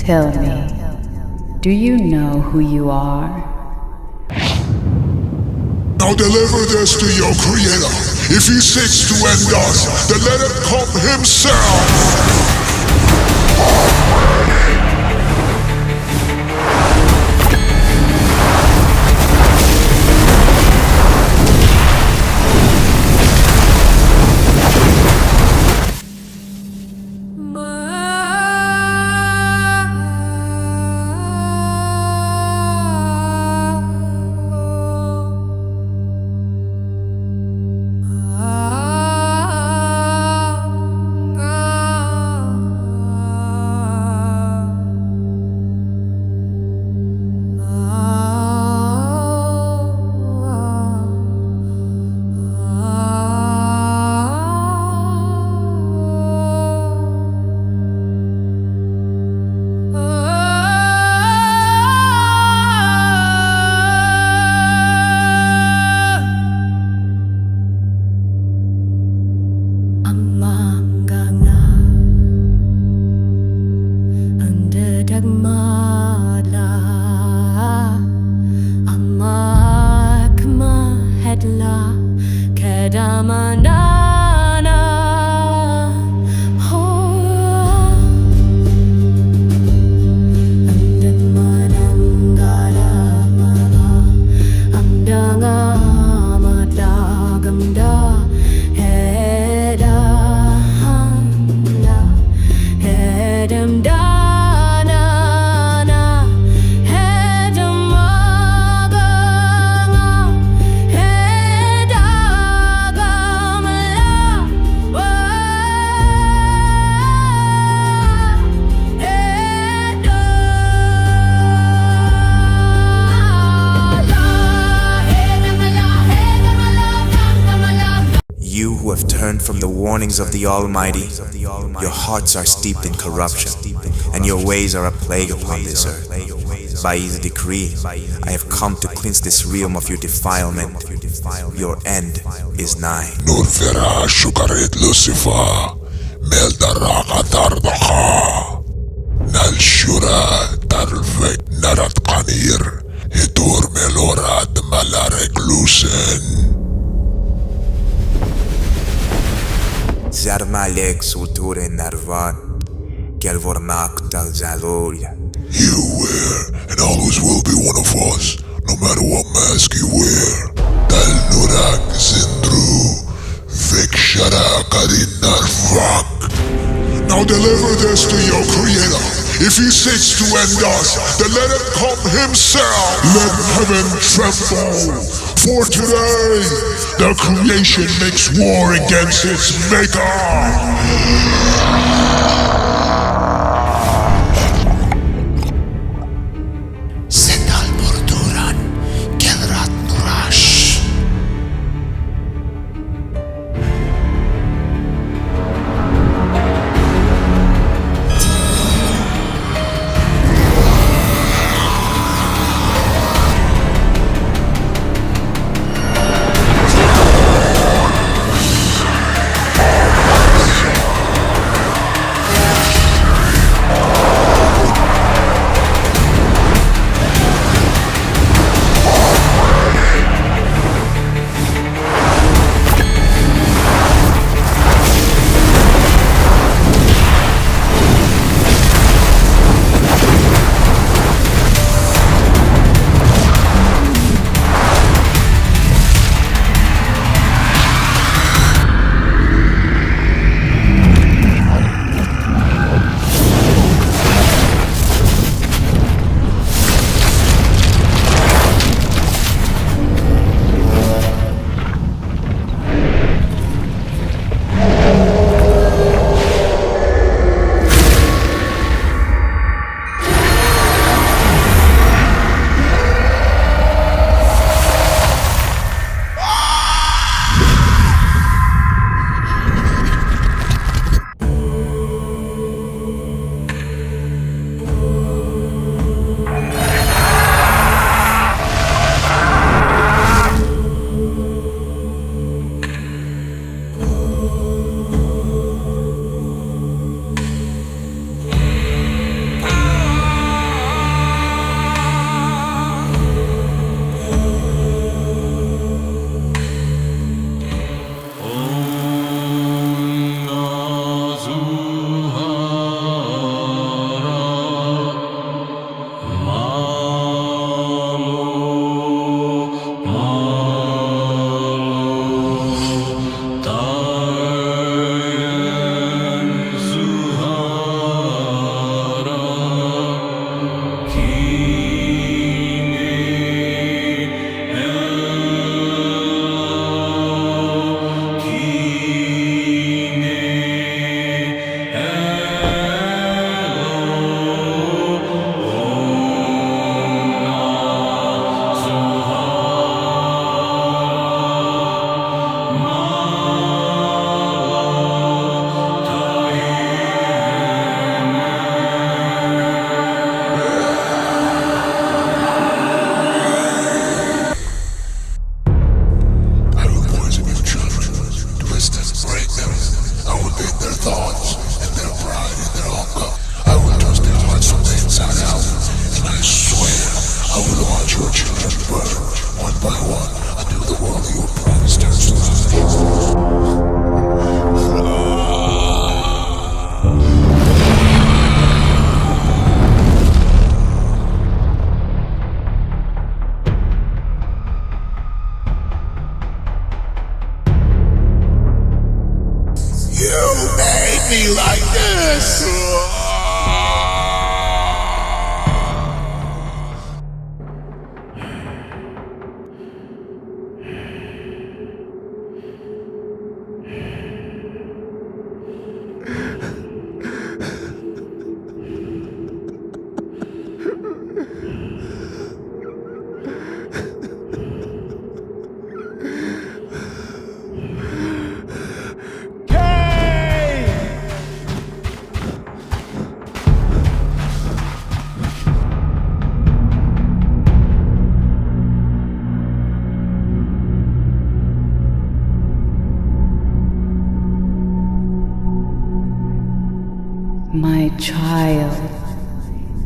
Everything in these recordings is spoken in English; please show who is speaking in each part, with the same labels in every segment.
Speaker 1: Tell me, do you know who you are?
Speaker 2: Now deliver this to your creator. If he seeks to end us, then let him come himself.
Speaker 3: From the warnings of the Almighty, your hearts are steeped in corruption, and your ways are a plague upon this earth. By His decree, I have come to cleanse this realm of your defilement. Your end is nigh.
Speaker 2: Nurfera shukaret Lucifer, meldaraka tardaka, nalshura tarvek narat kanir, hidur melorad malarek lusen.
Speaker 3: Zarmalek sulture narvan, kelvornak tal zalolja.
Speaker 2: You were and always will be one of us, no matter what mask you wear. Dal nurak zindru, vikshara karin narvak. Now deliver this to your creator. If he seeks to end us, then let him come himself. Let heaven tremble. For today, the creation makes war against its maker.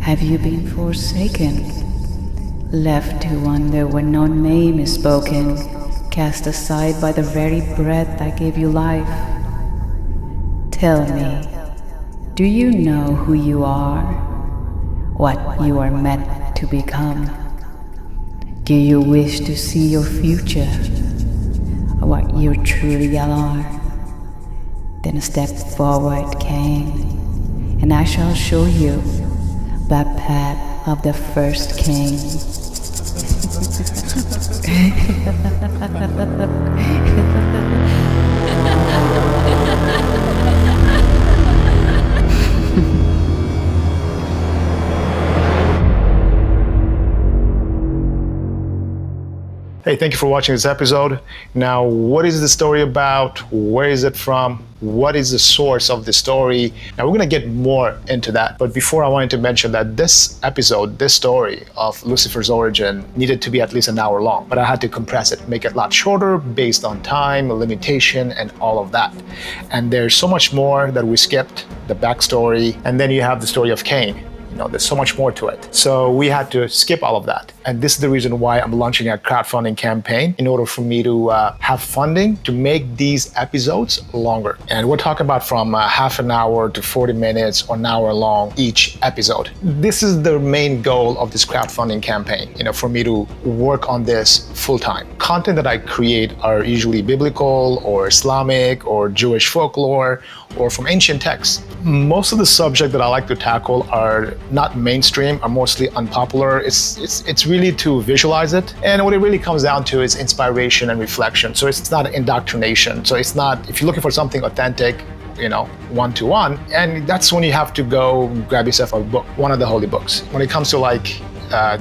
Speaker 1: Have you been forsaken? Left to wander where no name is spoken, cast aside by the very breath that gave you life? Tell me, do you know who you are? What you are meant to become? Do you wish to see your future? What you truly are? Then step forward, Cain, and I shall show you the path of the first Cain.
Speaker 4: Hey, thank you for watching this episode. Now, what is the story about? Where is it from? What is the source of the story? Now, we're going to get more into that. But before, I wanted to mention that this episode, this story of Lucifer's origin needed to be at least an hour long. But I had to compress it, make it a lot shorter based on time, limitation, and all of that. And there's so much more that we skipped, the backstory. And then you have the story of Cain. There's so much more to it. So we had to skip all of that. And this is the reason why I'm launching a crowdfunding campaign in order for me to have funding to make these episodes longer. And we're talking about from half an hour to 40 minutes or an hour long each episode. This is the main goal of this crowdfunding campaign, for me to work on this full time. Content that I create are usually biblical or Islamic or Jewish folklore or from ancient texts. Most of the subjects that I like to tackle are not mainstream, are mostly unpopular. It's really to visualize it. And what it really comes down to is inspiration and reflection. So it's not indoctrination. So it's not, if you're looking for something authentic, one-to-one, and that's when you have to go grab yourself a book, one of the holy books. When it comes to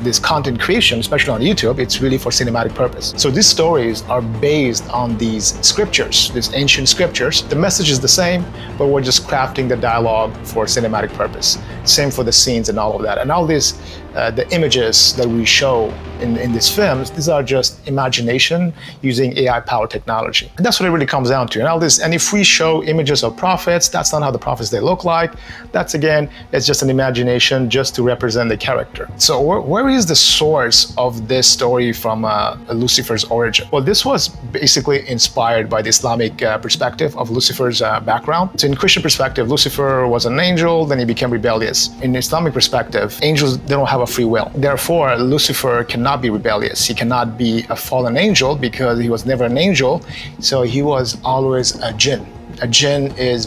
Speaker 4: this content creation, especially on YouTube, it's really for cinematic purpose. So these stories are based on these scriptures, these ancient scriptures. The message is the same, but we're just crafting the dialogue for cinematic purpose. Same for the scenes and all of that. And all these, the images that we show in these films, these are just imagination using AI-powered technology. And that's what it really comes down to. And if we show images of prophets, that's not how the prophets they look like. That's again, it's just an imagination just to represent the character. So where is the source of this story from Lucifer's origin? Well, this was basically inspired by the Islamic perspective of Lucifer's background. So in Christian perspective, Lucifer was an angel, then he became rebellious. In Islamic perspective, angels, they don't have a free will. Therefore, Lucifer cannot be rebellious. He cannot be a fallen angel because he was never an angel. So he was always a jinn. A jinn is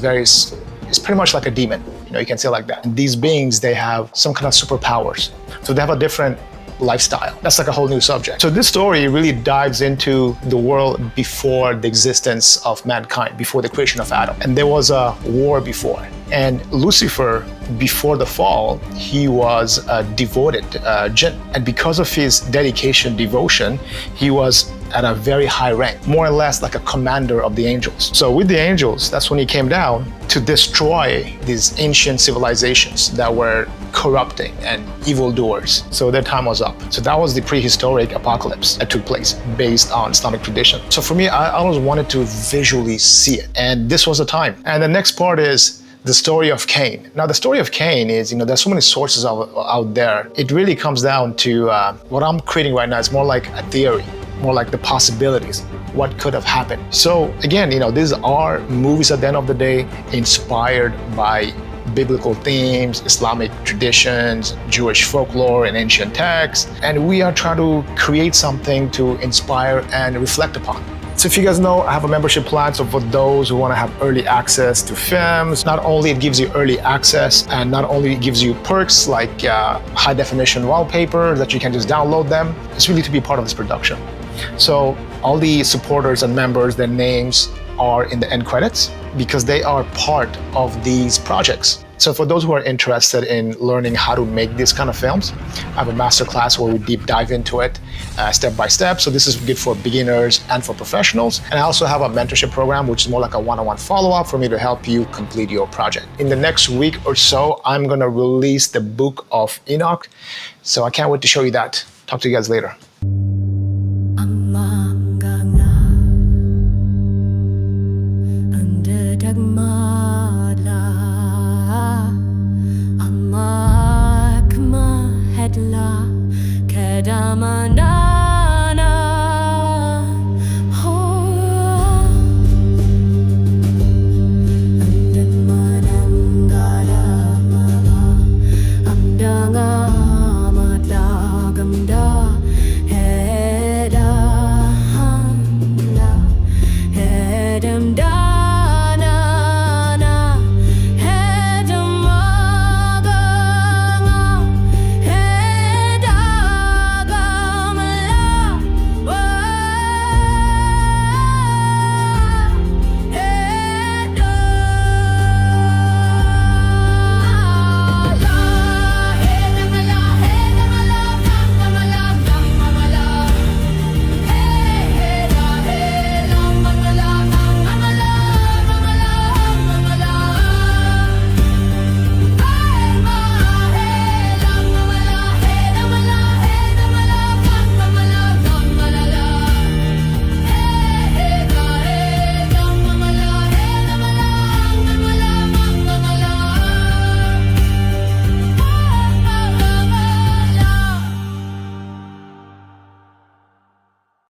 Speaker 4: pretty much like a demon. You can say it like that. And these beings, they have some kind of superpowers. So they have a different lifestyle. That's like a whole new subject. So this story really dives into the world before the existence of mankind, before the creation of Adam. And there was a war before. And Lucifer, before the fall, he was a devoted jinn. And because of his dedication, devotion, he was at a very high rank, more or less like a commander of the angels. So with the angels, that's when he came down to destroy these ancient civilizations that were corrupting and evildoers. So their time was up. So that was the prehistoric apocalypse that took place based on Islamic tradition. So for me, I always wanted to visually see it. And this was the time. And the next part is the story of Cain. Now, the story of Cain is, there's so many sources out there. It really comes down to what I'm creating right now is more like a theory, more like the possibilities, what could have happened. So again, these are movies at the end of the day inspired by biblical themes, Islamic traditions, Jewish folklore, and ancient texts. And we are trying to create something to inspire and reflect upon. So if you guys know, I have a membership plan. So for those who want to have early access to films, not only it gives you early access and not only it gives you perks like high definition wallpaper that you can just download them, it's really to be part of this production. So all the supporters and members, their names are in the end credits because they are part of these projects. So for those who are interested in learning how to make these kind of films, I have a masterclass where we deep dive into it step by step. So this is good for beginners and for professionals. And I also have a mentorship program, which is more like a one-on-one follow-up for me to help you complete your project. In the next week or so, I'm gonna release the book of Enoch. So I can't wait to show you that. Talk to you guys later.
Speaker 5: Dagmala, amak manana Amdan mananggala mama Amdanga